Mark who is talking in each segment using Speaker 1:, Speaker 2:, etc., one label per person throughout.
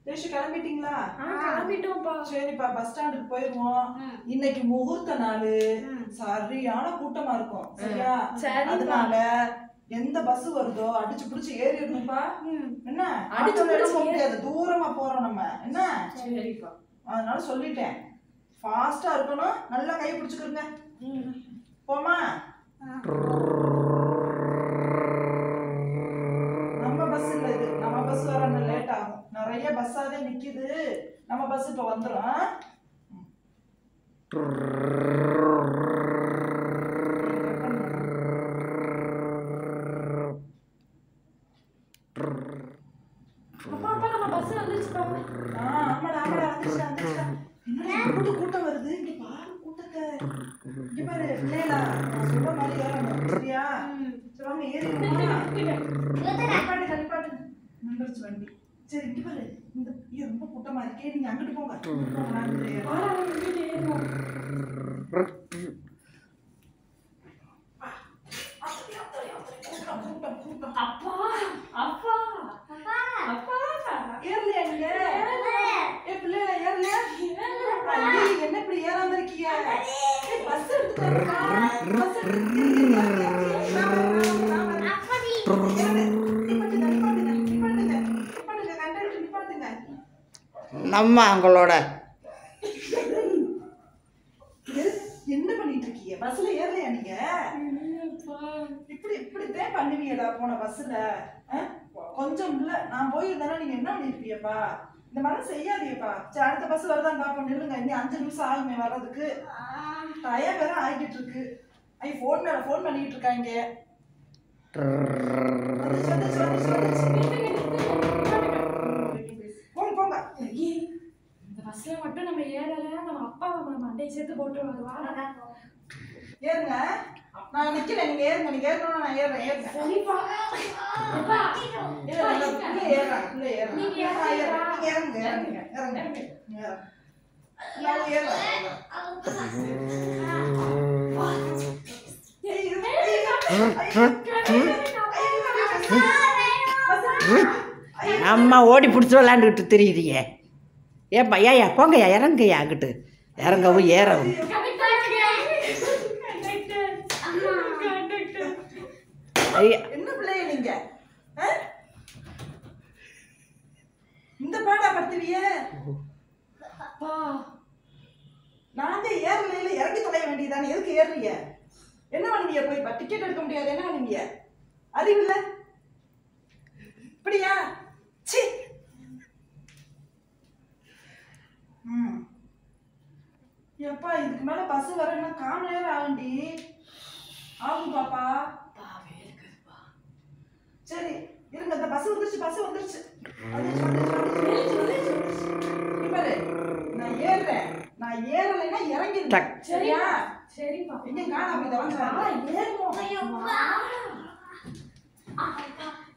Speaker 1: தேஷு கிளம்பிட்டீங்களா?
Speaker 2: கிளம்பிட்டோம்ப்பா.
Speaker 1: சரிப்பா, பஸ் ஸ்டாண்டுக்கு போயிருவோம். இன்னைக்கு முகூர்த்த நாள், சரியான கூட்டமா இருக்கும். சரியா? அதனால எந்த பஸ் வருதோ அடிச்சு பிடிச்சு ஏறிடணும்ப்பா. என்ன அடிச்சு போக முடியாது, தூரமா போறோம் நம்ம. என்ன?
Speaker 2: சரிப்பா.
Speaker 1: அதனால சொல்லிட்டேன், ஃபாஸ்டா இருக்கணும். நல்லா கை பிடிச்சுக்கிறங்க. போமா? நம்ம பஸ் இல்ல இது, நம்ம பஸ் வர லேட் ஆகும். நிறைய பஸ்ஸாவே நிக்குது. நம்ம பஸ் இப்ப வந்துரும். கூட்டம் வருது. இங்க பாரு கூட்டத்தை. இங்க பாரு பிள்ளைகளா, நான் சொல்ற மாதிரி ஏறணும். சரியா? சொல்லுவாங்க ஏறிடுமா? கழிப்பாட்டு நின்றுச்சு வண்டி. சரி, இங்க பாரு, இந்த ரொம்ப கூட்டமா இருக்கே, நீங்க அங்கிட்டு போங்க.
Speaker 2: அப்பா அப்பா அப்பா
Speaker 1: ஏறலையா நீங்க? பிள்ளைகளா ஏறலையா? என்ன இப்படி ஏறாம இருக்கீங்க? பஸ்
Speaker 3: நம்ம அவங்களோட
Speaker 1: என்ன பண்ணிட்டு இருக்கீங்க? பஸ்ல ஏறலையா நீங்க? இப்படித்தான் பண்ணுவீங்களா போன பஸ்ல? கொஞ்சம் இல்ல, நான் போயிருந்தேன்னா நீங்க என்ன பண்ணிருப்பீங்கப்பா? இந்த மாதிரி செய்யாதீங்கப்பா. சரி, அடுத்த பஸ் வருதான் பாப்போம். நில்லுங்க, இன்னும் 5 நிமிஷம் ஆகுமே வர்றதுக்கு. டயம் வேற ஆகிட்டு இருக்கு. போன் மேல போன் பண்ணிட்டு இருக்காங்க. போங்க.
Speaker 2: இந்த பஸ்ல மட்டும் நம்ம ஏறல, நம்ம அப்பா நம்ம மண்டையை சேர்த்து போட்டு வருவா.
Speaker 1: ஏறுங்க, நான் நிக்கிறேன். நீங்க ஏறுங்க. நீங்க ஏறணும், நான் ஏறுறேன்.
Speaker 2: சரிப்பா.
Speaker 3: அம்மா ஓடி பிடிச்சி விளாண்டுக்கிட்டு தெரியுறீங்க. ஏப்பா ஏயா போங்கய்யா, இறங்குயா, அங்கிட்டு இறங்கவும் ஏறவும்.
Speaker 1: என்ன பிள்ளைய நீங்க இந்த பாடா படுத்துவிய? நான் ஏறலையில இறங்கி தொலைய வேண்டியதானே, எதுக்கு ஏறுறீங்க? என்ன பண்ணுவீங்க? போய் டிக்கெட் எடுக்க முடியாது, என்ன பண்ணுவீங்க? அறிவில்ல இப்படியா? சி. எப்பா, இதுக்கு மேல பஸ் வரேன்னா 1/4 மணி நேரம் ஆகும்டி. ஆகும் பாப்பா. சரி இருங்க, இந்த பஸ் வந்துருச்சு. பாரு, நான் ஏறுறேன். நான் ஏறலைன்னா இறங்கிடுறேன். சரியா?
Speaker 2: சரிப்பா.
Speaker 1: எங்க காணாம இத வந்து ஏறணும்.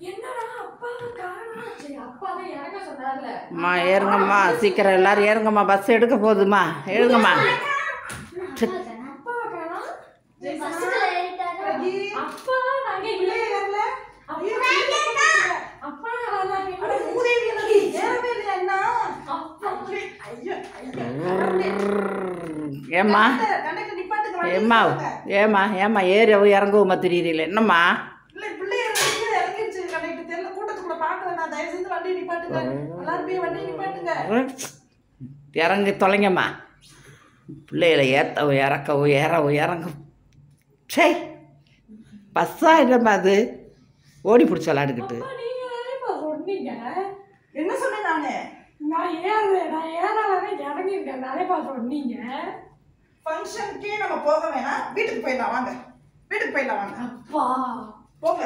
Speaker 2: என்னடா அப்பா காணோம். சரி, அப்பா தான் இறங்க சொன்னார்ல.
Speaker 3: அம்மா ஏறுங்கம்மா, சீக்கிரம் எல்லாரும் ஏறுங்கம்மா, பஸ் எடுக்க போகுதுமா, எழுங்கம்மா.
Speaker 2: அப்பா காணோம்.
Speaker 1: அப்பா நாங்க இல்ல ஏறல.
Speaker 2: அப்பா வராங்க.
Speaker 1: அட மூதேவி, எனக்கு ஏறவே இல்ல. என்ன ஐயோ
Speaker 3: ஏம்மா
Speaker 1: கண்டக்டர் நிப்பாட்டுங்க.
Speaker 3: ஏம்மா ஏம்மா ஏம்மா ஏறவும் இறங்கவுமா தெரியுறீங்களே, என்னம்மா?
Speaker 1: இல்ல பிள்ளைய இறங்கிடுச்சு கண்டக்டர். தெரியல, கூட்டத்துக்குள்ள பாக்கல. நான் தயவு செஞ்சு வண்டி நிப்பாட்டுங்க. எல்லாரும் போய் வண்டி நிப்பாட்டுங்க.
Speaker 3: இறங்கி தொலைங்கம்மா. பிள்ளைகளை ஏற்றவும் இறக்கவும் ஏறவும் இறங்கும். சரி, பஸ்ஸா இல்லைம்மா, அது ஓடி பிடிச்சி விளாண்டுக்கிட்டு.
Speaker 2: நீங்க தானேப்பா சொன்னீங்க.
Speaker 1: என்ன சொன்னேன் நானு?
Speaker 2: நான் ஏறலன்னு இறங்கிருக்கேன் தானேப்பா சொன்னீங்க.
Speaker 1: ஃபங்க்ஷனுக்கே நம்ம போக வேணாம், வீட்டுக்கு போயிடலாம். வாங்க, வீட்டுக்கு போயிடலாம். வாங்க,
Speaker 2: அப்பா
Speaker 1: போங்க.